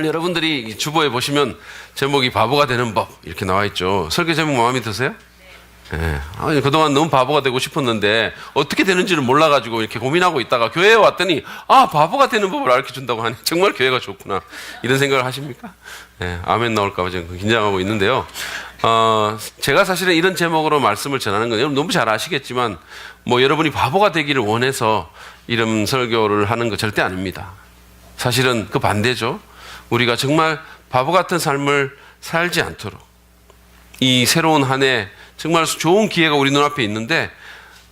오늘 여러분들이 주보에 보시면 제목이 바보가 되는 법 이렇게 나와 있죠. 설교 제목 마음에 드세요? 네. 아니, 그동안 너무 바보가 되고 싶었는데 어떻게 되는지를 몰라가지고 이렇게 고민하고 있다가 교회에 왔더니 바보가 되는 법을 알려준다고 하니 정말 교회가 좋구나 이런 생각을 하십니까? 네, 아멘 나올까 봐 지금 긴장하고 있는데요. 제가 사실은 이런 제목으로 말씀을 전하는 건 여러분 너무 잘 아시겠지만 여러분이 바보가 되기를 원해서 이런 설교를 하는 거 절대 아닙니다. 사실은 그 반대죠. 우리가 정말 바보 같은 삶을 살지 않도록 이 새로운 한 해 정말 좋은 기회가 우리 눈앞에 있는데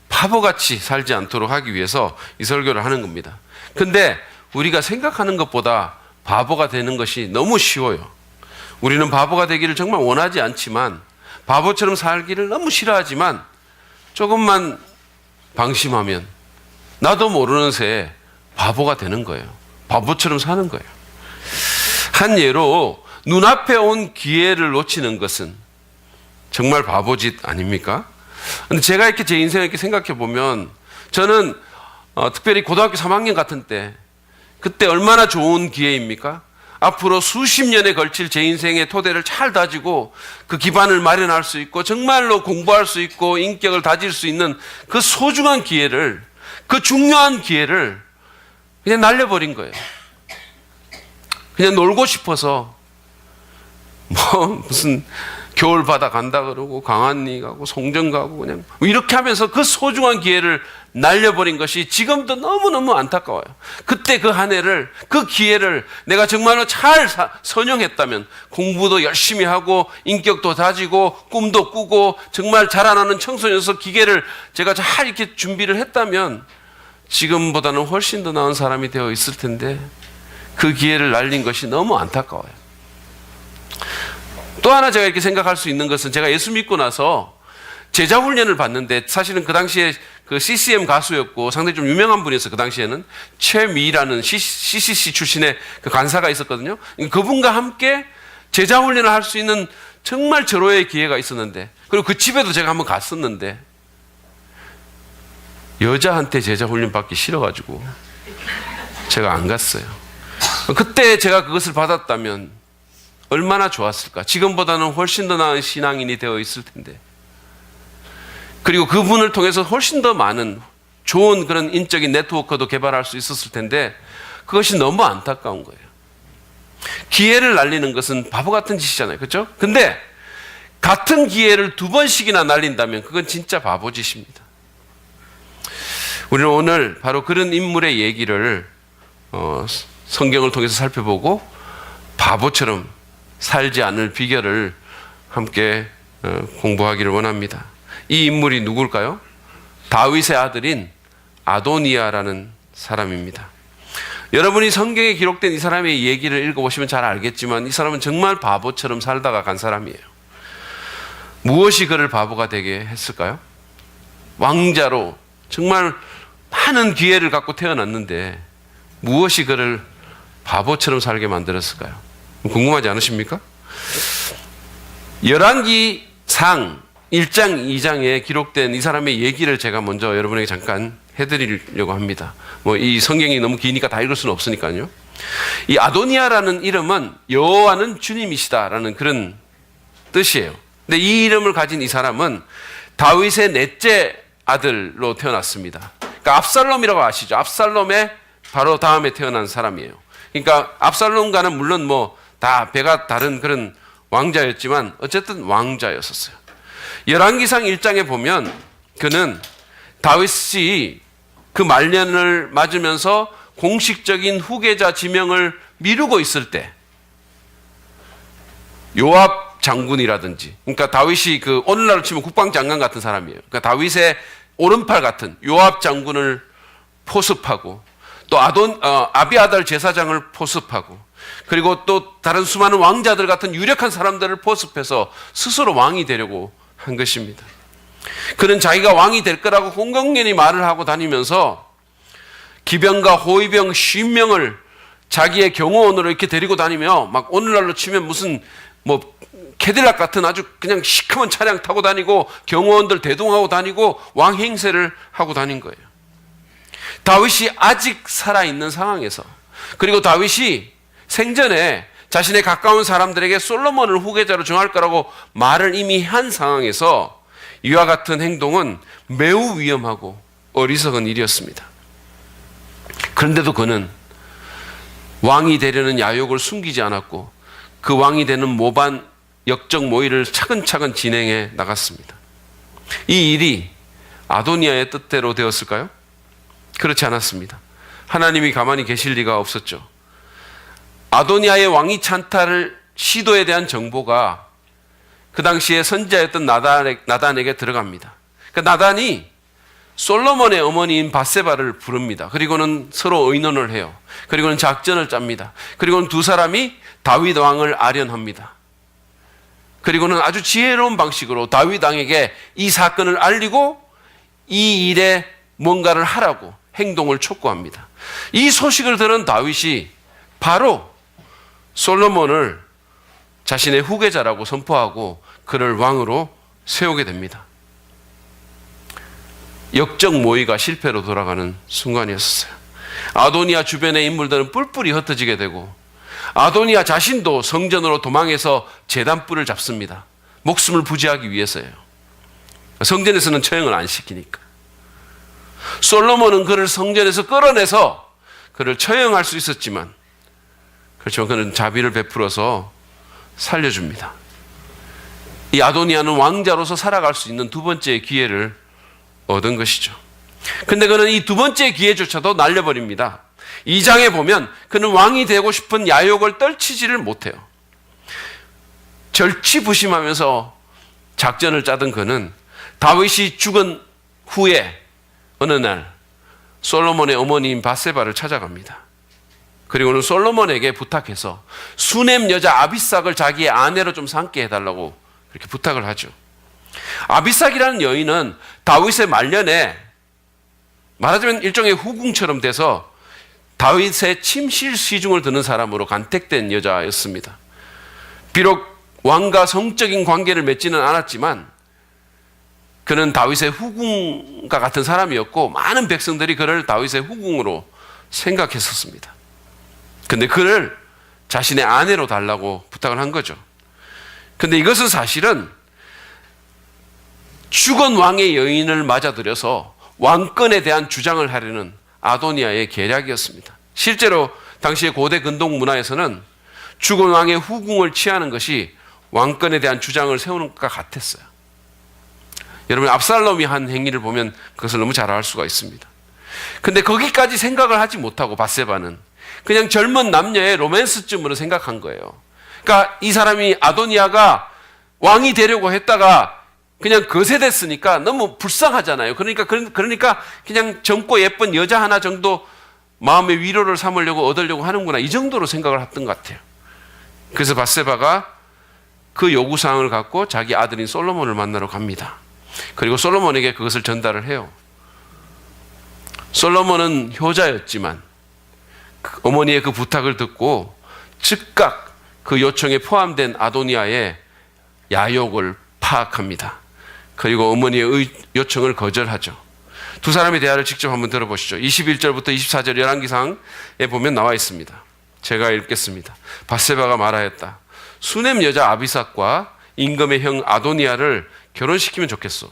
바보같이 살지 않도록 하기 위해서 이 설교를 하는 겁니다. 근데 우리가 생각하는 것보다 바보가 되는 것이 너무 쉬워요. 우리는 바보가 되기를 정말 원하지 않지만 바보처럼 살기를 너무 싫어하지만 조금만 방심하면 나도 모르는 새에 바보가 되는 거예요. 바보처럼 사는 거예요. 한 예로 눈앞에 온 기회를 놓치는 것은 정말 바보짓 아닙니까? 근데 제가 이렇게 제 인생을 이렇게 생각해 보면 저는 특별히 고등학교 3학년 같은 때 그때 얼마나 좋은 기회입니까? 앞으로 수십 년에 걸칠 제 인생의 토대를 잘 다지고 그 기반을 마련할 수 있고 정말로 공부할 수 있고 인격을 다질 수 있는 그 소중한 기회를, 그 중요한 기회를 그냥 날려버린 거예요. 그냥 놀고 싶어서 무슨 겨울 바다 간다 그러고 강안리 가고 송정 가고 그냥 이렇게 하면서 그 소중한 기회를 날려버린 것이 지금도 너무너무 안타까워요. 그때 그 한 해를, 그 기회를 내가 정말로 잘 선용했다면 공부도 열심히 하고 인격도 다지고 꿈도 꾸고 정말 자라나는 청소년서 기계를 제가 잘 이렇게 준비를 했다면 지금보다는 훨씬 더 나은 사람이 되어 있을 텐데 그 기회를 날린 것이 너무 안타까워요. 또 하나 제가 이렇게 생각할 수 있는 것은 제가 예수 믿고 나서 제자 훈련을 받는데 사실은 그 당시에 그 CCM 가수였고 상당히 좀 유명한 분이었어요. 그 당시에는 최미라는 CCC 출신의 그 간사가 있었거든요. 그분과 함께 제자 훈련을 할 수 있는 정말 절호의 기회가 있었는데 그리고 그 집에도 제가 한번 갔었는데 여자한테 제자 훈련 받기 싫어가지고 제가 안 갔어요. 그때 제가 그것을 받았다면 얼마나 좋았을까. 지금보다는 훨씬 더 나은 신앙인이 되어 있을 텐데. 그리고 그분을 통해서 훨씬 더 많은 좋은 그런 인적인 네트워크도 개발할 수 있었을 텐데 그것이 너무 안타까운 거예요. 기회를 날리는 것은 바보 같은 짓이잖아요. 그렇죠? 근데 같은 기회를 2번씩이나 날린다면 그건 진짜 바보짓입니다. 우리는 오늘 바로 그런 인물의 얘기를 성경을 통해서 살펴보고 바보처럼 살지 않을 비결을 함께 공부하기를 원합니다. 이 인물이 누굴까요? 다윗의 아들인 아도니아라는 사람입니다. 여러분이 성경에 기록된 이 사람의 얘기를 읽어보시면 잘 알겠지만 이 사람은 정말 바보처럼 살다가 간 사람이에요. 무엇이 그를 바보가 되게 했을까요? 왕자로 정말 많은 기회를 갖고 태어났는데 무엇이 그를 바보처럼 살게 만들었을까요? 궁금하지 않으십니까? 열왕기상 1장 2장에 기록된 이 사람의 얘기를 제가 먼저 여러분에게 잠깐 해드리려고 합니다. 이 성경이 너무 기니까 다 읽을 수는 없으니까요. 이 아도니아라는 이름은 여호와는 주님이시다라는 그런 뜻이에요. 근데 이 이름을 가진 이 사람은 다윗의 넷째 아들로 태어났습니다. 그러니까 압살롬이라고 아시죠? 압살롬의 바로 다음에 태어난 사람이에요. 그러니까 압살롬과는 물론 다 배가 다른 그런 왕자였지만 어쨌든 왕자였었어요. 열왕기상 1장에 보면 그는 다윗이 그 말년을 맞으면서 공식적인 후계자 지명을 미루고 있을 때 요압 장군이라든지 그러니까 다윗이 그 오늘날로 치면 국방장관 같은 사람이에요. 그러니까 다윗의 오른팔 같은 요압 장군을 포섭하고 또 아비아달 제사장을 포섭하고 그리고 또 다른 수많은 왕자들 같은 유력한 사람들을 포섭해서 스스로 왕이 되려고 한 것입니다. 그는 자기가 왕이 될 거라고 공공연히 말을 하고 다니면서 기병과 호위병 50명을 자기의 경호원으로 이렇게 데리고 다니며 막 오늘날로 치면 무슨 캐딜락 같은 아주 그냥 시커먼 차량 타고 다니고 경호원들 대동하고 다니고 왕 행세를 하고 다닌 거예요. 다윗이 아직 살아있는 상황에서 그리고 다윗이 생전에 자신의 가까운 사람들에게 솔로몬을 후계자로 정할 거라고 말을 이미 한 상황에서 이와 같은 행동은 매우 위험하고 어리석은 일이었습니다. 그런데도 그는 왕이 되려는 야욕을 숨기지 않았고 그 왕이 되는 모반 역적 모의를 차근차근 진행해 나갔습니다. 이 일이 아도니아의 뜻대로 되었을까요? 그렇지 않았습니다. 하나님이 가만히 계실 리가 없었죠. 아도니아의 왕위 찬탈을 시도에 대한 정보가 그 당시에 선지자였던 나단에게 들어갑니다. 그러니까 나단이 솔로몬의 어머니인 밧세바를 부릅니다. 그리고는 서로 의논을 해요. 그리고는 작전을 짭니다. 그리고는 두 사람이 다윗 왕을 아련합니다. 그리고는 아주 지혜로운 방식으로 다윗 왕에게 이 사건을 알리고 이 일에 뭔가를 하라고 행동을 촉구합니다. 이 소식을 들은 다윗이 바로 솔로몬을 자신의 후계자라고 선포하고 그를 왕으로 세우게 됩니다. 역적 모의가 실패로 돌아가는 순간이었어요. 아도니아 주변의 인물들은 뿔뿔이 흩어지게 되고 아도니아 자신도 성전으로 도망해서 제단불을 잡습니다. 목숨을 부지하기 위해서예요. 성전에서는 처형을 안 시키니까. 솔로몬은 그를 성전에서 끌어내서 그를 처형할 수 있었지만 그렇지만 그는 자비를 베풀어서 살려줍니다. 이 아도니아는 왕자로서 살아갈 수 있는 두 번째 기회를 얻은 것이죠. 근데 그는 이 두 번째 기회조차도 날려버립니다. 2장에 보면 그는 왕이 되고 싶은 야욕을 떨치지를 못해요. 절치부심하면서 작전을 짜던 그는 다윗이 죽은 후에 어느 날 솔로몬의 어머니인 밧세바를 찾아갑니다. 그리고는 솔로몬에게 부탁해서 수넴 여자 아비삭을 자기의 아내로 좀 삼게 해달라고 그렇게 부탁을 하죠. 아비삭이라는 여인은 다윗의 말년에 말하자면 일종의 후궁처럼 돼서 다윗의 침실 시중을 드는 사람으로 간택된 여자였습니다. 비록 왕과 성적인 관계를 맺지는 않았지만 그는 다윗의 후궁과 같은 사람이었고 많은 백성들이 그를 다윗의 후궁으로 생각했었습니다. 근데 그를 자신의 아내로 달라고 부탁을 한 거죠. 근데 이것은 사실은 죽은 왕의 여인을 맞아들여서 왕권에 대한 주장을 하려는 아도니아의 계략이었습니다. 실제로 당시의 고대 근동 문화에서는 죽은 왕의 후궁을 취하는 것이 왕권에 대한 주장을 세우는 것과 같았어요. 여러분 압살롬이 한 행위를 보면 그것을 너무 잘 알 수가 있습니다. 근데 거기까지 생각을 하지 못하고 밧세바는 그냥 젊은 남녀의 로맨스쯤으로 생각한 거예요. 그러니까 이 사람이 아도니아가 왕이 되려고 했다가 그냥 거세됐으니까 너무 불쌍하잖아요. 그러니까 그냥 젊고 예쁜 여자 하나 정도 마음의 위로를 삼으려고 얻으려고 하는구나 이 정도로 생각을 했던 것 같아요. 그래서 밧세바가 그 요구사항을 갖고 자기 아들인 솔로몬을 만나러 갑니다. 그리고 솔로몬에게 그것을 전달을 해요. 솔로몬은 효자였지만 어머니의 그 부탁을 듣고 즉각 그 요청에 포함된 아도니아의 야욕을 파악합니다. 그리고 어머니의 요청을 거절하죠. 두 사람의 대화를 직접 한번 들어보시죠. 21절부터 24절 열왕기상에 보면 나와 있습니다. 제가 읽겠습니다. 밧세바가 말하였다. 수넴 여자 아비삭과 임금의 형 아도니아를 결혼시키면 좋겠소.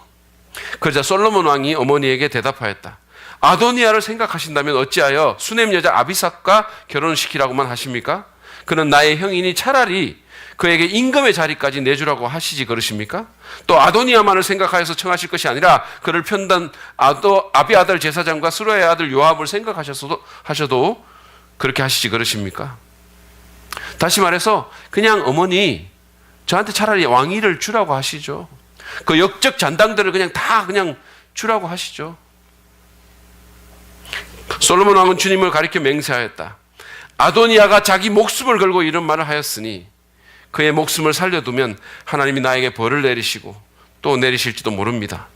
그러자 솔로몬 왕이 어머니에게 대답하였다. 아도니아를 생각하신다면 어찌하여 수넴 여자 아비삭과 결혼시키라고만 하십니까? 그는 나의 형이니 차라리 그에게 임금의 자리까지 내주라고 하시지 그러십니까? 또 아도니아만을 생각하여서 청하실 것이 아니라 그를 편단 아비아달 제사장과 스루야의 아들 요압을 생각하셔도 그렇게 하시지 그러십니까? 다시 말해서 그냥 어머니 저한테 차라리 왕위를 주라고 하시죠. 그 역적 잔당들을 그냥 주라고 하시죠. 솔로몬 왕은 주님을 가리켜 맹세하였다. 아도니아가 자기 목숨을 걸고 이런 말을 하였으니 그의 목숨을 살려두면 하나님이 나에게 벌을 내리시고 또 내리실지도 모릅니다.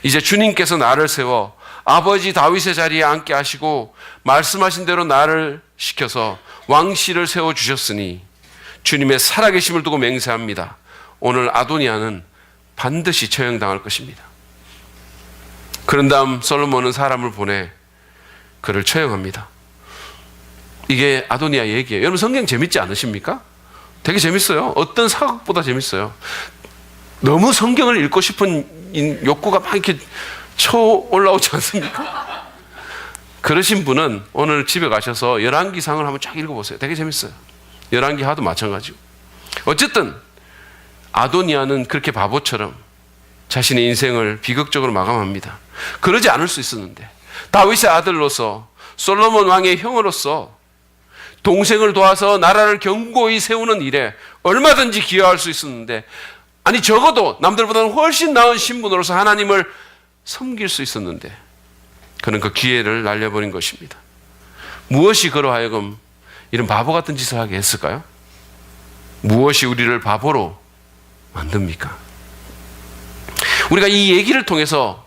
이제 주님께서 나를 세워 아버지 다윗의 자리에 앉게 하시고 말씀하신 대로 나를 시켜서 왕실을 세워주셨으니 주님의 살아계심을 두고 맹세합니다. 오늘 아도니아는 반드시 처형당할 것입니다. 그런 다음 솔로몬은 사람을 보내 그를 처형합니다. 이게 아도니아 얘기예요. 여러분 성경 재밌지 않으십니까? 되게 재밌어요. 어떤 사극보다 재밌어요. 너무 성경을 읽고 싶은 욕구가 막 이렇게 쳐 올라오지 않습니까? 그러신 분은 오늘 집에 가셔서 열왕기상을 한번 쫙 읽어보세요. 되게 재밌어요. 열왕기하도 마찬가지고. 어쨌든 아도니아는 그렇게 바보처럼 자신의 인생을 비극적으로 마감합니다. 그러지 않을 수 있었는데 다윗의 아들로서 솔로몬 왕의 형으로서 동생을 도와서 나라를 견고히 세우는 일에 얼마든지 기여할 수 있었는데, 아니 적어도 남들보다는 훨씬 나은 신분으로서 하나님을 섬길 수 있었는데 그는 그 기회를 날려버린 것입니다. 무엇이 그로 하여금 이런 바보 같은 짓을 하게 했을까요? 무엇이 우리를 바보로 만듭니까? 우리가 이 얘기를 통해서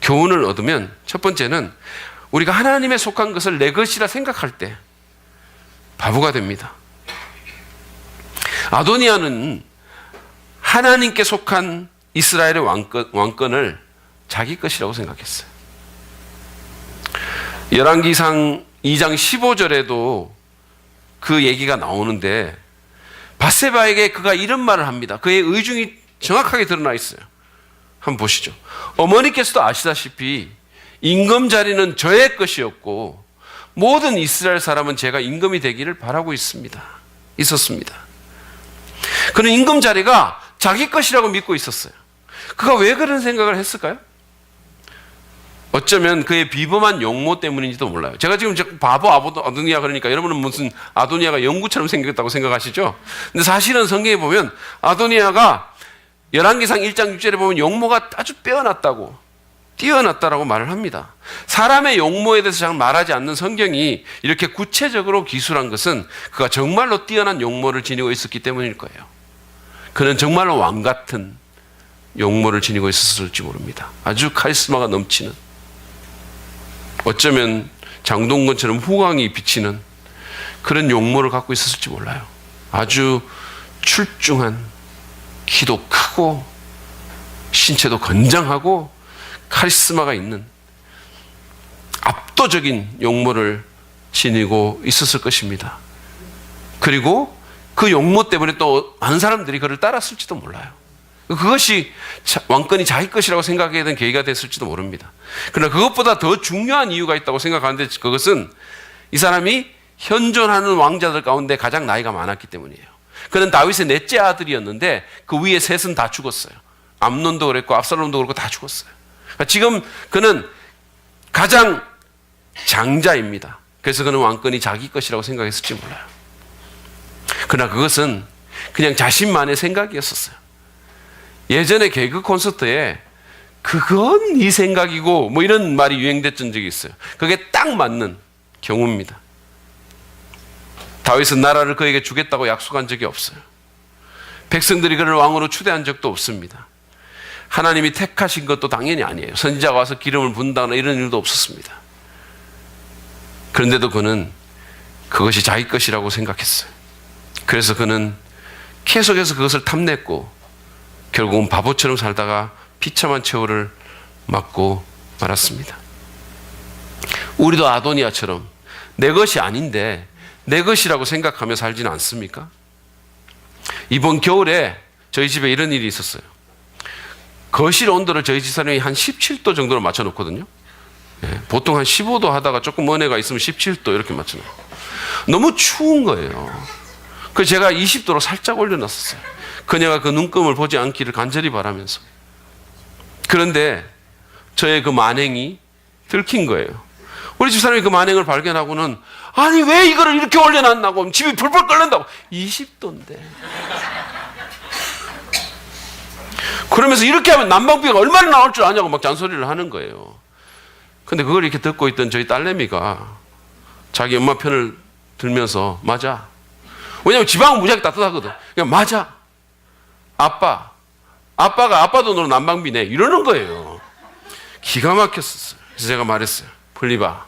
교훈을 얻으면, 첫 번째는 우리가 하나님에 속한 것을 내 것이라 생각할 때 바보가 됩니다. 아도니아는 하나님께 속한 이스라엘의 왕권을 자기 것이라고 생각했어요. 열왕기상 2장 15절에도 그 얘기가 나오는데 밧세바에게 그가 이런 말을 합니다. 그의 의중이 정확하게 드러나 있어요. 한번 보시죠. 어머니께서도 아시다시피 임금 자리는 저의 것이었고 모든 이스라엘 사람은 제가 임금이 되기를 바라고 있었습니다. 그는 임금 자리가 자기 것이라고 믿고 있었어요. 그가 왜 그런 생각을 했을까요? 어쩌면 그의 비범한 용모 때문인지도 몰라요. 제가 지금 바보 아도니아 그러니까 여러분은 무슨 아도니아가 영구처럼 생겼다고 생각하시죠? 근데 사실은 성경에 보면 아도니아가 열왕기상 1장 6절에 보면 용모가 아주 뛰어났다라고 말을 합니다. 사람의 용모에 대해서 잘 말하지 않는 성경이 이렇게 구체적으로 기술한 것은 그가 정말로 뛰어난 용모를 지니고 있었기 때문일 거예요. 그는 정말로 왕 같은 용모를 지니고 있었을지 모릅니다. 아주 카리스마가 넘치는, 어쩌면 장동건처럼 후광이 비치는 그런 용모를 갖고 있었을지 몰라요. 아주 출중한, 키도 크고 신체도 건장하고 카리스마가 있는 압도적인 용모를 지니고 있었을 것입니다. 그리고 그 용모 때문에 또 많은 사람들이 그를 따랐을지도 몰라요. 그것이 왕권이 자기 것이라고 생각하게 된 계기가 됐을지도 모릅니다. 그러나 그것보다 더 중요한 이유가 있다고 생각하는데, 그것은 이 사람이 현존하는 왕자들 가운데 가장 나이가 많았기 때문이에요. 그는 다윗의 넷째 아들이었는데 그 위에 셋은 다 죽었어요. 암논도 그랬고 압살롬도 그렇고 다 죽었어요. 그러니까 지금 그는 가장 장자입니다. 그래서 그는 왕권이 자기 것이라고 생각했을지 몰라요. 그러나 그것은 그냥 자신만의 생각이었었어요. 예전에 개그 콘서트에 그건 네 생각이고 뭐 이런 말이 유행됐던 적이 있어요. 그게 딱 맞는 경우입니다. 다윗은 나라를 그에게 주겠다고 약속한 적이 없어요. 백성들이 그를 왕으로 추대한 적도 없습니다. 하나님이 택하신 것도 당연히 아니에요. 선지자가 와서 기름을 붓는다거나 이런 일도 없었습니다. 그런데도 그는 그것이 자기 것이라고 생각했어요. 그래서 그는 계속해서 그것을 탐냈고 결국은 바보처럼 살다가 비참한 최후를 맞고 말았습니다. 우리도 아도니아처럼 내 것이 아닌데 내 것이라고 생각하며 살지는 않습니까? 이번 겨울에 저희 집에 이런 일이 있었어요. 거실 온도를 저희 집사람이 한 17도 정도로 맞춰놓거든요. 보통 한 15도 하다가 조금 은혜가 있으면 17도 이렇게 맞춰놔요. 너무 추운 거예요. 그래서 제가 20도로 살짝 올려놨었어요. 그녀가 그 눈금을 보지 않기를 간절히 바라면서. 그런데 저의 그 만행이 들킨 거예요. 우리 집사람이 그 만행을 발견하고는 아니 왜 이거를 이렇게 올려놨나고, 집이 불불 끓는다고. 20도인데. 그러면서 이렇게 하면 난방비가 얼마나 나올 줄 아냐고 막 잔소리를 하는 거예요. 근데 그걸 이렇게 듣고 있던 저희 딸내미가 자기 엄마 편을 들면서 맞아. 왜냐면 지방은 무지하게 따뜻하거든. 그냥 맞아. 아빠가 아빠 돈으로 난방비 내. 이러는 거예요. 기가 막혔었어요. 그래서 제가 말했어요. 플리바,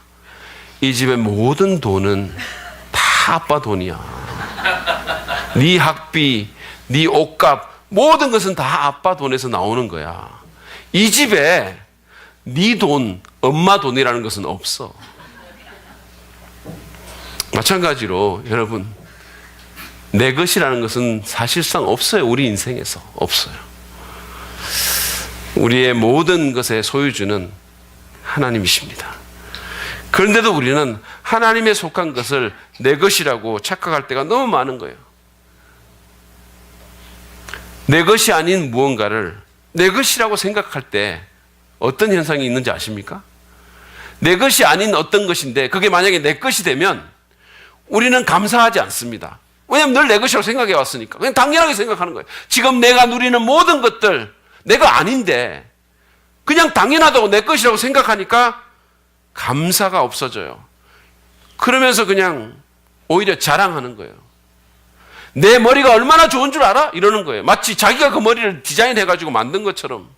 이 집의 모든 돈은 다 아빠 돈이야. 네 학비, 네 옷값, 모든 것은 다 아빠 돈에서 나오는 거야. 이 집에 네 돈, 엄마 돈이라는 것은 없어. 마찬가지로 여러분, 내 것이라는 것은 사실상 없어요. 우리 인생에서 없어요. 우리의 모든 것의 소유주는 하나님이십니다. 그런데도 우리는 하나님에 속한 것을 내 것이라고 착각할 때가 너무 많은 거예요. 내 것이 아닌 무언가를 내 것이라고 생각할 때 어떤 현상이 있는지 아십니까? 내 것이 아닌 어떤 것인데 그게 만약에 내 것이 되면 우리는 감사하지 않습니다. 왜냐하면 늘 내 것이라고 생각해 왔으니까. 그냥 당연하게 생각하는 거예요. 지금 내가 누리는 모든 것들 내가 아닌데 그냥 당연하다고 내 것이라고 생각하니까 감사가 없어져요. 그러면서 그냥 오히려 자랑하는 거예요. 내 머리가 얼마나 좋은 줄 알아? 이러는 거예요. 마치 자기가 그 머리를 디자인해가지고 만든 것처럼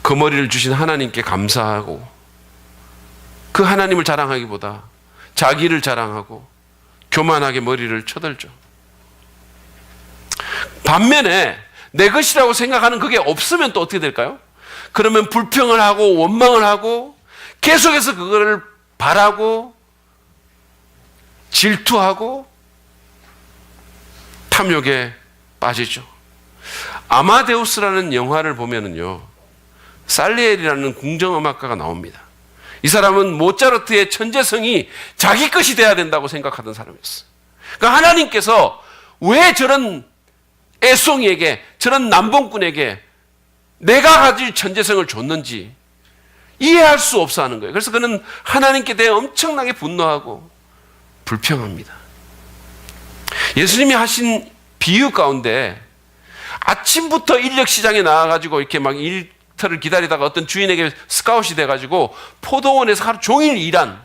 그 머리를 주신 하나님께 감사하고 그 하나님을 자랑하기보다 자기를 자랑하고 교만하게 머리를 쳐들죠. 반면에 내 것이라고 생각하는 그게 없으면 또 어떻게 될까요? 그러면 불평을 하고 원망을 하고 계속해서 그거를 바라고 질투하고 탐욕에 빠지죠. 아마데우스라는 영화를 보면은요, 살리엘이라는 궁정음악가가 나옵니다. 이 사람은 모차르트의 천재성이 자기 것이 돼야 된다고 생각하던 사람이었어요. 그러니까 하나님께서 왜 저런 애송이에게, 저런 남봉꾼에게 내가 가질 천재성을 줬는지 이해할 수 없어 하는 거예요. 그래서 그는 하나님께 대해 엄청나게 분노하고 불평합니다. 예수님이 하신 비유 가운데 아침부터 인력시장에 나와가지고 이렇게 막 일터를 기다리다가 어떤 주인에게 스카웃이 돼가지고 포도원에서 하루 종일 일한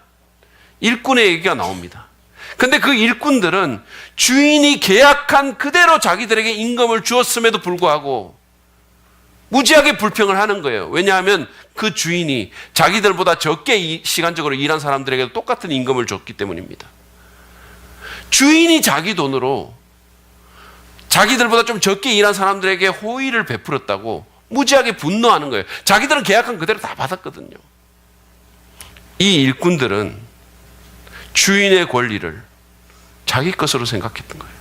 일꾼의 얘기가 나옵니다. 근데 그 일꾼들은 주인이 계약한 그대로 자기들에게 임금을 주었음에도 불구하고 무지하게 불평을 하는 거예요. 왜냐하면 그 주인이 자기들보다 적게 시간적으로 일한 사람들에게 똑같은 임금을 줬기 때문입니다. 주인이 자기 돈으로 자기들보다 좀 적게 일한 사람들에게 호의를 베풀었다고 무지하게 분노하는 거예요. 자기들은 계약한 그대로 다 받았거든요. 이 일꾼들은 주인의 권리를 자기 것으로 생각했던 거예요.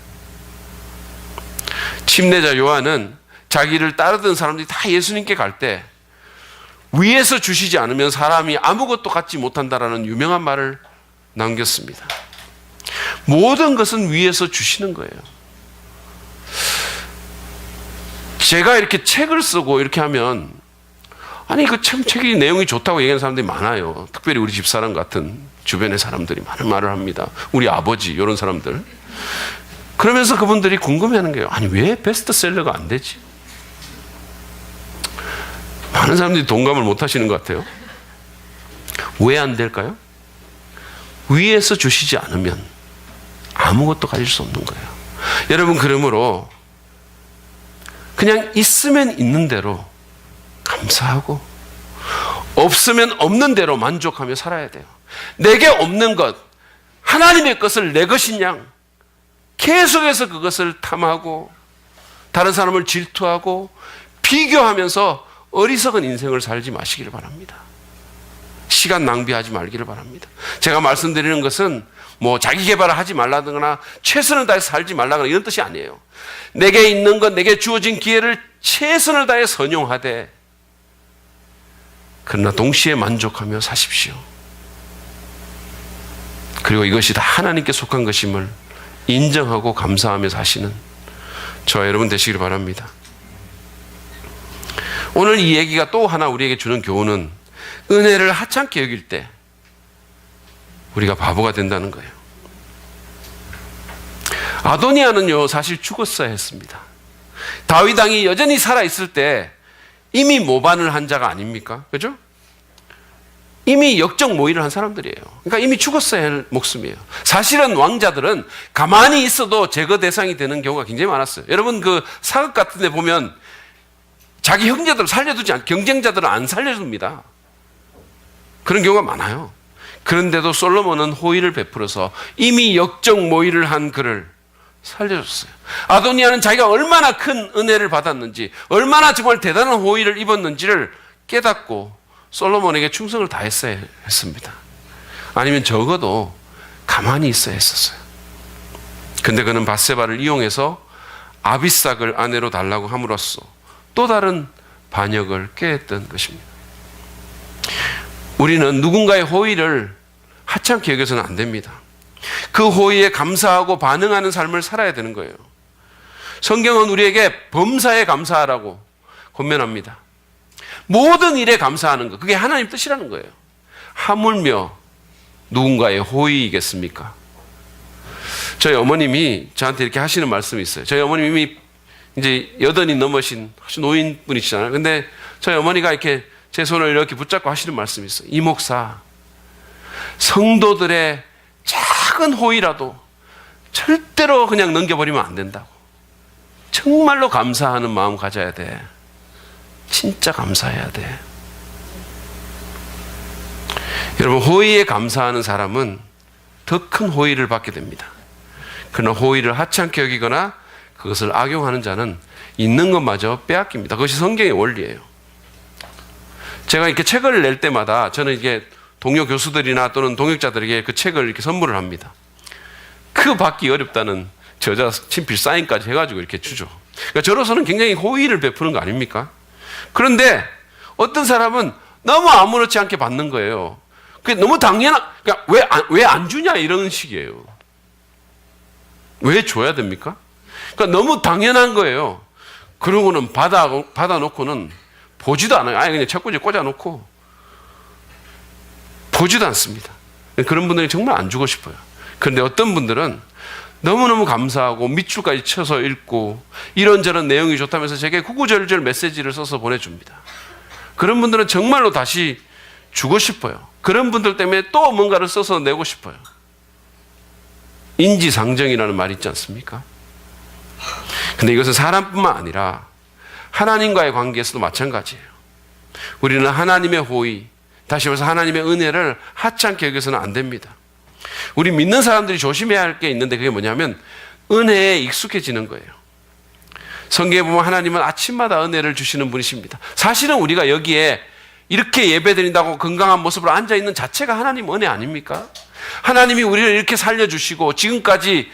침례자 요한은 자기를 따르던 사람들이 다 예수님께 갈 때 위에서 주시지 않으면 사람이 아무것도 갖지 못한다라는 유명한 말을 남겼습니다. 모든 것은 위에서 주시는 거예요. 제가 이렇게 책을 쓰고 이렇게 하면 아니 그 책이 내용이 좋다고 얘기하는 사람들이 많아요. 특별히 우리 집사람 같은 주변의 사람들이 많은 말을 합니다. 우리 아버지 이런 사람들. 그러면서 그분들이 궁금해하는 거예요. 아니 왜 베스트셀러가 안 되지? 많은 사람들이 동감을 못 하시는 것 같아요. 왜 안 될까요? 위에서 주시지 않으면 아무것도 가질 수 없는 거예요. 여러분 그러므로 그냥 있으면 있는 대로 감사하고 없으면 없는 대로 만족하며 살아야 돼요. 내게 없는 것, 하나님의 것을 내 것인 양 계속해서 그것을 탐하고 다른 사람을 질투하고 비교하면서 어리석은 인생을 살지 마시기를 바랍니다. 시간 낭비하지 말기를 바랍니다. 제가 말씀드리는 것은 뭐 자기 개발을 하지 말라거나 최선을 다해 살지 말라거나 이런 뜻이 아니에요. 내게 있는 것, 내게 주어진 기회를 최선을 다해 선용하되 그러나 동시에 만족하며 사십시오. 그리고 이것이 다 하나님께 속한 것임을 인정하고 감사하며 사시는 저와 여러분 되시길 바랍니다. 오늘 이 얘기가 또 하나 우리에게 주는 교훈은 은혜를 하찮게 여길 때 우리가 바보가 된다는 거예요. 아도니아는요 사실 죽었어야 했습니다. 다윗 왕이 여전히 살아있을 때 이미 모반을 한 자가 아닙니까? 그죠? 이미 역적 모의를 한 사람들이에요. 그러니까 이미 죽었어야 할 목숨이에요. 사실은 왕자들은 가만히 있어도 제거 대상이 되는 경우가 굉장히 많았어요. 여러분 그 사극 같은 데 보면 자기 형제들을 살려두지 않고 경쟁자들은 안 살려줍니다. 그런 경우가 많아요. 그런데도 솔로몬은 호의를 베풀어서 이미 역적 모의를 한 그를 살려줬어요. 아도니아는 자기가 얼마나 큰 은혜를 받았는지 얼마나 정말 대단한 호의를 입었는지를 깨닫고 솔로몬에게 충성을 다했어야 했습니다. 아니면 적어도 가만히 있어야 했었어요. 근데 그는 밧세바를 이용해서 아비삭을 아내로 달라고 함으로써 또 다른 반역을 꾀했던 것입니다. 우리는 누군가의 호의를 하찮게 여겨서는 안 됩니다. 그 호의에 감사하고 반응하는 삶을 살아야 되는 거예요. 성경은 우리에게 범사에 감사하라고 권면합니다. 모든 일에 감사하는 것, 그게 하나님 뜻이라는 거예요. 하물며 누군가의 호의이겠습니까? 저희 어머님이 저한테 이렇게 하시는 말씀이 있어요. 저희 어머님이 이제 80이 넘으신 노인분이시잖아요. 근데 저희 어머니가 이렇게 제 손을 이렇게 붙잡고 하시는 말씀이 있어요. 이 목사, 성도들의 작은 호의라도 절대로 그냥 넘겨버리면 안 된다고. 정말로 감사하는 마음 가져야 돼. 진짜 감사해야 돼. 여러분, 호의에 감사하는 사람은 더 큰 호의를 받게 됩니다. 그러나 호의를 하찮게 여기거나 그것을 악용하는 자는 있는 것마저 빼앗깁니다. 그것이 성경의 원리예요. 제가 이렇게 책을 낼 때마다 저는 이게 동료 교수들이나 또는 동역자들에게 그 책을 이렇게 선물을 합니다. 그 받기 어렵다는 저자 친필 사인까지 해가지고 이렇게 주죠. 그러니까 저로서는 굉장히 호의를 베푸는 거 아닙니까? 그런데 어떤 사람은 너무 아무렇지 않게 받는 거예요. 그게 너무 그러니까 왜 안 주냐 이런 식이에요. 왜 줘야 됩니까? 그러니까 너무 당연한 거예요. 그러고는 받아놓고는 보지도 않아요. 아예 그냥 책꽂이에 꽂아놓고 보지도 않습니다. 그런 분들이 정말 안 주고 싶어요. 그런데 어떤 분들은 너무너무 감사하고 밑줄까지 쳐서 읽고 이런저런 내용이 좋다면서 제게 구구절절 메시지를 써서 보내줍니다. 그런 분들은 정말로 다시 주고 싶어요. 그런 분들 때문에 또 뭔가를 써서 내고 싶어요. 인지상정이라는 말이 있지 않습니까? 근데 이것은 사람뿐만 아니라 하나님과의 관계에서도 마찬가지예요. 우리는 하나님의 호의, 다시 말해서 하나님의 은혜를 하찮게 여겨서는 안 됩니다. 우리 믿는 사람들이 조심해야 할 게 있는데 그게 뭐냐면 은혜에 익숙해지는 거예요. 성경에 보면 하나님은 아침마다 은혜를 주시는 분이십니다. 사실은 우리가 여기에 이렇게 예배드린다고 건강한 모습으로 앉아있는 자체가 하나님 은혜 아닙니까? 하나님이 우리를 이렇게 살려주시고 지금까지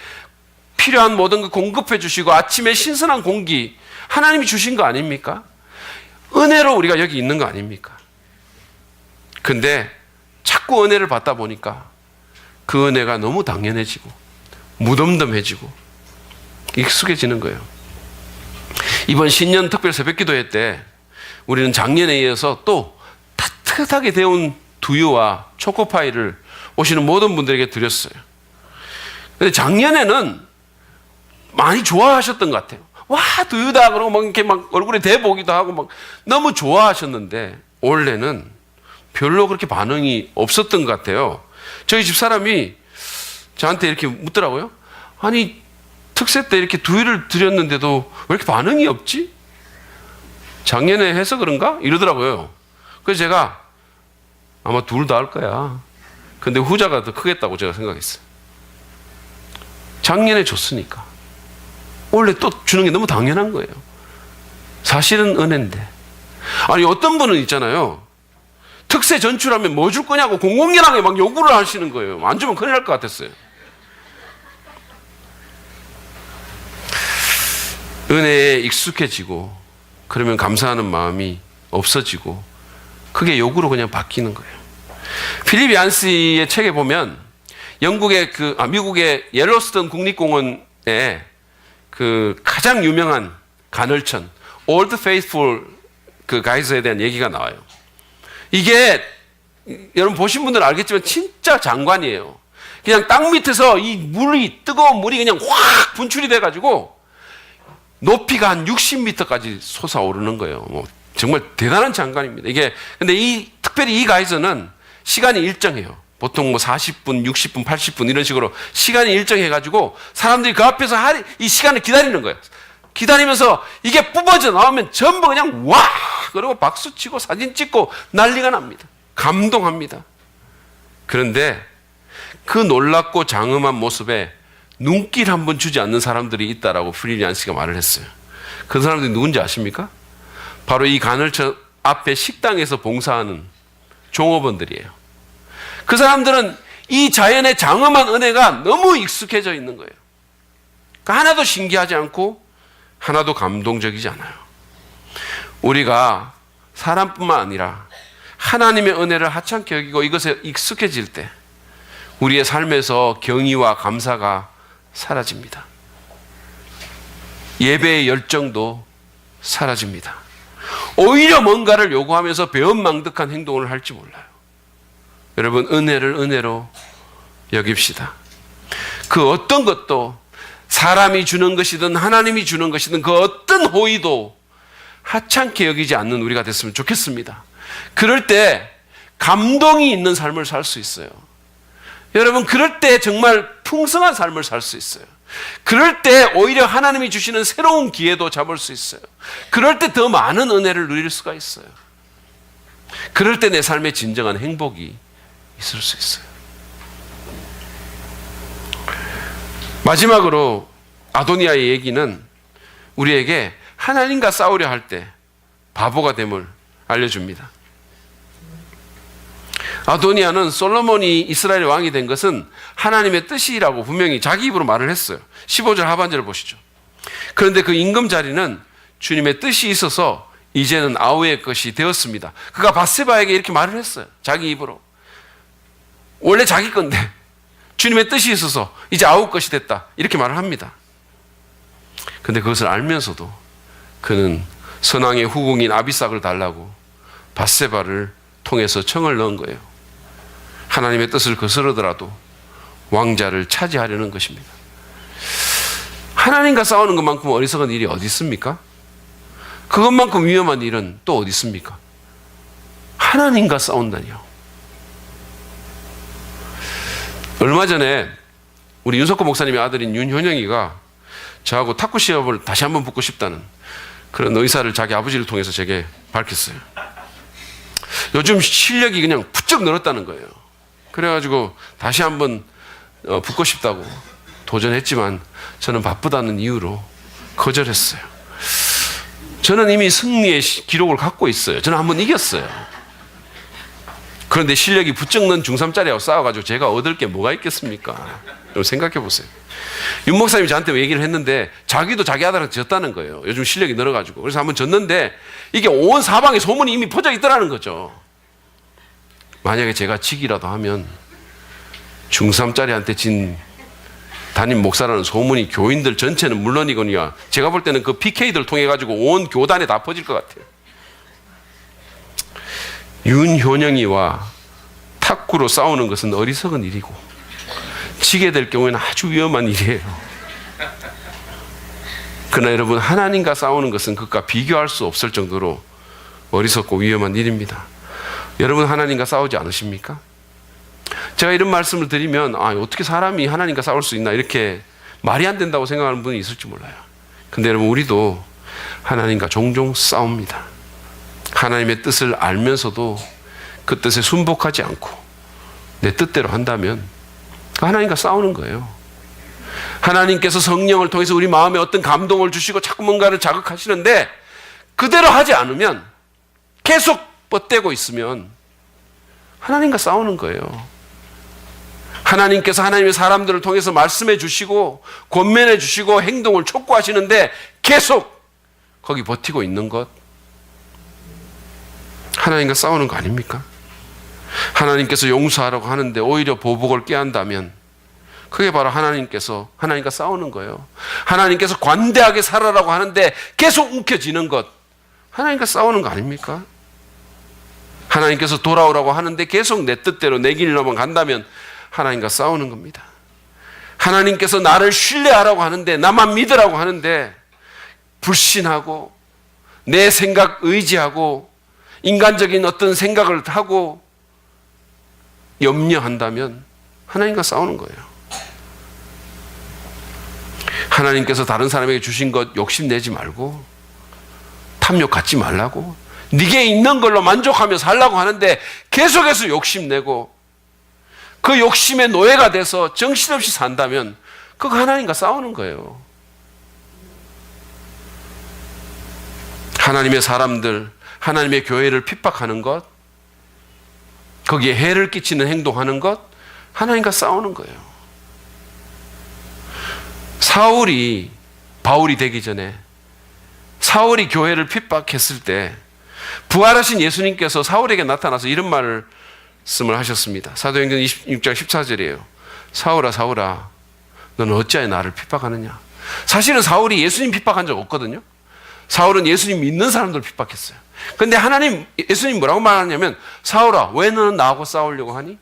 필요한 모든 걸 공급해 주시고 아침에 신선한 공기 하나님이 주신 거 아닙니까? 은혜로 우리가 여기 있는 거 아닙니까? 근데 자꾸 은혜를 받다 보니까 그 은혜가 너무 당연해지고 무덤덤해지고 익숙해지는 거예요. 이번 신년 특별 새벽기도회 때 우리는 작년에 이어서 또 따뜻하게 데운 두유와 초코파이를 오시는 모든 분들에게 드렸어요. 근데 작년에는 많이 좋아하셨던 것 같아요. 와, 두유다 그러고 막 이렇게 막 얼굴에 대보기도 하고 막 너무 좋아하셨는데 올해는 별로 그렇게 반응이 없었던 것 같아요. 저희 집 사람이 저한테 이렇게 묻더라고요. 아니, 특세 때 이렇게 두유를 드렸는데도 왜 이렇게 반응이 없지? 작년에 해서 그런가? 이러더라고요. 그래서 제가 아마 둘 다 할 거야. 근데 후자가 더 크겠다고 제가 생각했어요. 작년에 줬으니까. 원래 또 주는 게 너무 당연한 거예요. 사실은 은혜인데. 아니, 어떤 분은 있잖아요. 특세 전출하면 뭐 줄 거냐고 공공연하게 막 요구를 하시는 거예요. 안 주면 큰일 날 것 같았어요. 은혜에 익숙해지고 그러면 감사하는 마음이 없어지고 그게 요구로 그냥 바뀌는 거예요. 필립 얀시의 책에 보면 미국의 옐로스톤 국립공원에 그 가장 유명한 간헐천 Old Faithful 그 가이드에 대한 얘기가 나와요. 이게 여러분 보신 분들은 알겠지만 진짜 장관이에요. 그냥 땅 밑에서 이 뜨거운 물이 그냥 확 분출이 돼가지고 높이가 한 60m까지 솟아오르는 거예요. 뭐 정말 대단한 장관입니다. 근데 특별히 이 가이드는 시간이 일정해요. 보통 뭐 40분, 60분, 80분 이런 식으로 시간이 일정해가지고 사람들이 그 앞에서 이 시간을 기다리는 거예요. 기다리면서 이게 뿜어져 나오면 전부 그냥 와! 그러고 박수 치고 사진 찍고 난리가 납니다. 감동합니다. 그런데 그 놀랍고 장엄한 모습에 눈길 한 번 주지 않는 사람들이 있다라고 필립 얀시가 말을 했어요. 그 사람들이 누군지 아십니까? 바로 이 간헐천 앞에 식당에서 봉사하는 종업원들이에요. 그 사람들은 이 자연의 장엄한 은혜가 너무 익숙해져 있는 거예요. 하나도 신기하지 않고 하나도 감동적이지 않아요. 우리가 사람뿐만 아니라 하나님의 은혜를 하찮게 여기고 이것에 익숙해질 때 우리의 삶에서 경의와 감사가 사라집니다. 예배의 열정도 사라집니다. 오히려 뭔가를 요구하면서 배은망덕한 행동을 할지 몰라요. 여러분, 은혜를 은혜로 여깁시다. 그 어떤 것도 사람이 주는 것이든 하나님이 주는 것이든 그 어떤 호의도 하찮게 여기지 않는 우리가 됐으면 좋겠습니다. 그럴 때 감동이 있는 삶을 살 수 있어요. 여러분, 그럴 때 정말 풍성한 삶을 살 수 있어요. 그럴 때 오히려 하나님이 주시는 새로운 기회도 잡을 수 있어요. 그럴 때 더 많은 은혜를 누릴 수가 있어요. 그럴 때 내 삶에 진정한 행복이 있을 수 있어요. 마지막으로 아도니아의 얘기는 우리에게 하나님과 싸우려 할 때 바보가 됨을 알려줍니다. 아도니아는 솔로몬이 이스라엘 왕이 된 것은 하나님의 뜻이라고 분명히 자기 입으로 말을 했어요. 15절 하반절을 보시죠. 그런데 그 임금 자리는 주님의 뜻이 있어서 이제는 아우의 것이 되었습니다. 그가 밧세바에게 이렇게 말을 했어요. 자기 입으로. 원래 자기 건데 주님의 뜻이 있어서 이제 아우 것이 됐다. 이렇게 말을 합니다. 그런데 그것을 알면서도 그는 선왕의 후궁인 아비삭을 달라고 밧세바를 통해서 청을 넣은 거예요. 하나님의 뜻을 거스르더라도 왕자를 차지하려는 것입니다. 하나님과 싸우는 것만큼 어리석은 일이 어디 있습니까? 그것만큼 위험한 일은 또 어디 있습니까? 하나님과 싸운다니요. 얼마 전에 우리 윤석호 목사님의 아들인 윤효영이가 저하고 탁구 시합을 다시 한번 붙고 싶다는 그런 의사를 자기 아버지를 통해서 제게 밝혔어요. 요즘 실력이 그냥 부쩍 늘었다는 거예요. 그래가지고 다시 한번 붙고 싶다고 도전했지만 저는 바쁘다는 이유로 거절했어요. 저는 이미 승리의 기록을 갖고 있어요. 저는 한번 이겼어요. 그런데 실력이 부쩍 는 중3짜리하고 싸워가지고 제가 얻을 게 뭐가 있겠습니까? 좀 생각해 보세요. 윤 목사님이 저한테 얘기를 했는데 자기도 자기 아들한테 졌다는 거예요. 요즘 실력이 늘어가지고. 그래서 한번 졌는데 이게 온 사방에 소문이 이미 퍼져 있더라는 거죠. 만약에 제가 지기라도 하면 중3짜리한테 진 담임 목사라는 소문이 교인들 전체는 물론이거니와 제가 볼 때는 그 PK들 통해 가지고 온 교단에 다 퍼질 것 같아요. 윤효영이와 탁구로 싸우는 것은 어리석은 일이고 지게 될 경우에는 아주 위험한 일이에요. 그러나 여러분, 하나님과 싸우는 것은 그것과 비교할 수 없을 정도로 어리석고 위험한 일입니다. 여러분, 하나님과 싸우지 않으십니까? 제가 이런 말씀을 드리면 어떻게 사람이 하나님과 싸울 수 있나 이렇게 말이 안 된다고 생각하는 분이 있을지 몰라요. 근데 여러분, 우리도 하나님과 종종 싸웁니다. 하나님의 뜻을 알면서도 그 뜻에 순복하지 않고 내 뜻대로 한다면 하나님과 싸우는 거예요. 하나님께서 성령을 통해서 우리 마음에 어떤 감동을 주시고 자꾸 뭔가를 자극하시는데 그대로 하지 않으면 계속 뻗대고 있으면 하나님과 싸우는 거예요. 하나님께서 하나님의 사람들을 통해서 말씀해 주시고 권면해 주시고 행동을 촉구하시는데 계속 거기 버티고 있는 것, 하나님과 싸우는 거 아닙니까? 하나님께서 용서하라고 하는데 오히려 보복을 꾀한다면 그게 바로 하나님과 싸우는 거예요. 하나님께서 관대하게 살아라고 하는데 계속 움켜쥐는 것, 하나님과 싸우는 거 아닙니까? 하나님께서 돌아오라고 하는데 계속 내 뜻대로 내 길로만 간다면 하나님과 싸우는 겁니다. 하나님께서 나를 신뢰하라고 하는데, 나만 믿으라고 하는데 불신하고 내 생각 의지하고 인간적인 어떤 생각을 하고 염려한다면 하나님과 싸우는 거예요. 하나님께서 다른 사람에게 주신 것 욕심내지 말고 탐욕 갖지 말라고, 네게 있는 걸로 만족하며 살라고 하는데 계속해서 욕심내고 그 욕심의 노예가 돼서 정신없이 산다면 그거 하나님과 싸우는 거예요. 하나님의 사람들, 하나님의 교회를 핍박하는 것, 거기에 해를 끼치는 행동하는 것, 하나님과 싸우는 거예요. 사울이 바울이 되기 전에 사울이 교회를 핍박했을 때 부활하신 예수님께서 사울에게 나타나서 이런 말씀을 하셨습니다. 사도행전 26장 14절이에요. 사울아 사울아 너는 어찌하여 나를 핍박하느냐. 사실은 사울이 예수님 핍박한 적 없거든요. 사울은 예수님 믿는 사람들 핍박했어요. 그런데 하나님 예수님 뭐라고 말하냐면 사울아 왜 너는 나하고 싸우려고 하니?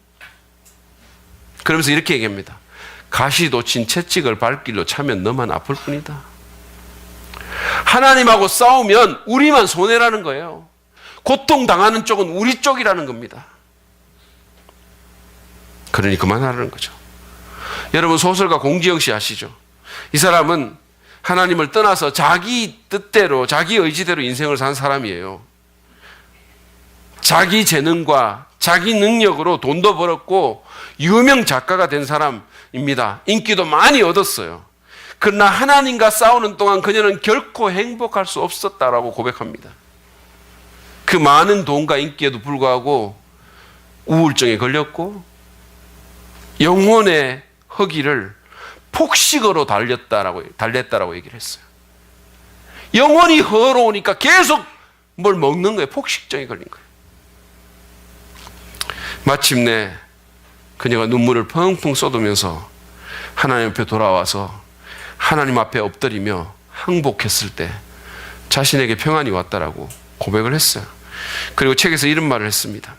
그러면서 이렇게 얘기합니다. 가시 돋친 채찍을 발길로 차면 너만 아플 뿐이다. 하나님하고 싸우면 우리만 손해라는 거예요. 고통당하는 쪽은 우리 쪽이라는 겁니다. 그러니 그만하라는 거죠. 여러분 소설가 공지영 씨 아시죠? 이 사람은 하나님을 떠나서 자기 뜻대로 자기 의지대로 인생을 산 사람이에요. 자기 재능과 자기 능력으로 돈도 벌었고 유명 작가가 된 사람입니다. 인기도 많이 얻었어요. 그러나 하나님과 싸우는 동안 그녀는 결코 행복할 수 없었다라고 고백합니다. 그 많은 돈과 인기에도 불구하고 우울증에 걸렸고 영혼의 허기를 폭식으로 달랬다라고 얘기를 했어요. 영혼이 허로우니까 계속 뭘 먹는 거예요. 폭식증에 걸린 거예요. 마침내 그녀가 눈물을 펑펑 쏟으면서 하나님 앞에 돌아와서 하나님 앞에 엎드리며 항복했을 때 자신에게 평안이 왔다라고 고백을 했어요. 그리고 책에서 이런 말을 했습니다.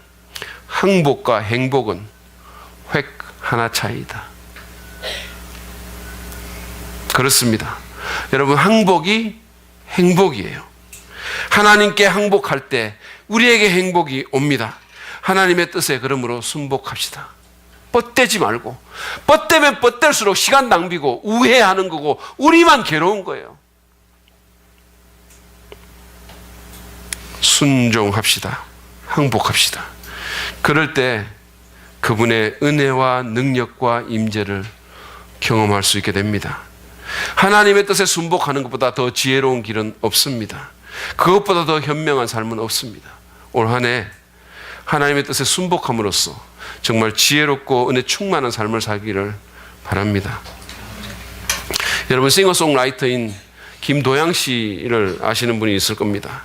항복과 행복은 획 하나 차이다. 그렇습니다. 여러분 항복이 행복이에요. 하나님께 항복할 때 우리에게 행복이 옵니다. 하나님의 뜻에 그러므로 순복합시다. 뻗대지 말고, 뻗대면 뻗댈수록 시간 낭비고 우회하는 거고 우리만 괴로운 거예요. 순종합시다. 항복합시다. 그럴 때 그분의 은혜와 능력과 임재를 경험할 수 있게 됩니다. 하나님의 뜻에 순복하는 것보다 더 지혜로운 길은 없습니다. 그것보다 더 현명한 삶은 없습니다. 올 한 해 하나님의 뜻에 순복함으로써 정말 지혜롭고 은혜 충만한 삶을 살기를 바랍니다. 여러분 싱어송라이터인 김도양 씨를 아시는 분이 있을 겁니다.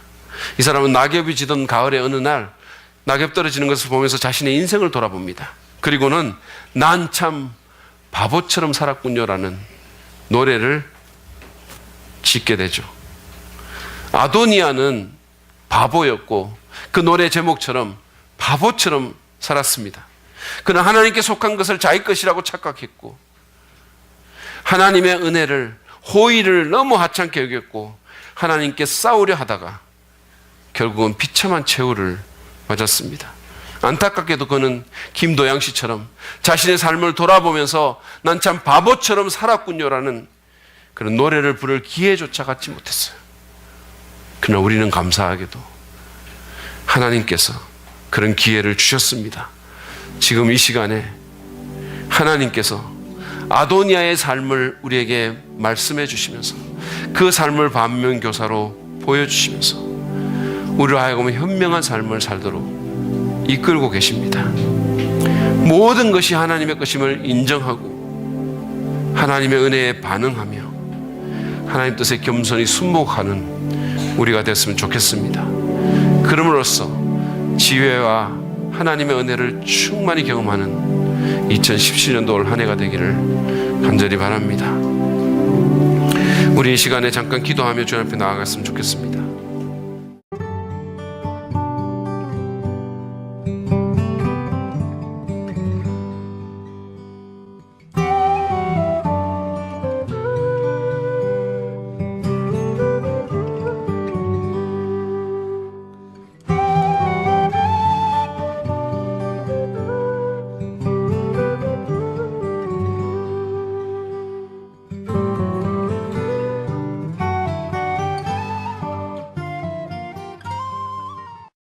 이 사람은 낙엽이 지던 가을의 어느 날 낙엽 떨어지는 것을 보면서 자신의 인생을 돌아봅니다. 그리고는 난 참 바보처럼 살았군요라는 노래를 짓게 되죠. 아도니아는 바보였고 그 노래 제목처럼 바보처럼 살았습니다. 그는 하나님께 속한 것을 자기 것이라고 착각했고 하나님의 은혜를 호의를 너무 하찮게 여겼고 하나님께 싸우려 하다가 결국은 비참한 최후를 맞았습니다. 안타깝게도 그는 김도양 씨처럼 자신의 삶을 돌아보면서 난 참 바보처럼 살았군요라는 그런 노래를 부를 기회조차 갖지 못했어요. 그러나 우리는 감사하게도 하나님께서 그런 기회를 주셨습니다. 지금 이 시간에 하나님께서 아도니아의 삶을 우리에게 말씀해 주시면서 그 삶을 반면교사로 보여주시면서 우리로 하여금 현명한 삶을 살도록 이끌고 계십니다. 모든 것이 하나님의 것임을 인정하고 하나님의 은혜에 반응하며 하나님 뜻에 겸손히 순복하는 우리가 됐으면 좋겠습니다. 그럼으로써 지혜와 하나님의 은혜를 충만히 경험하는 2017년도 올 한 해가 되기를 간절히 바랍니다. 우리 이 시간에 잠깐 기도하며 주님 앞에 나아갔으면 좋겠습니다.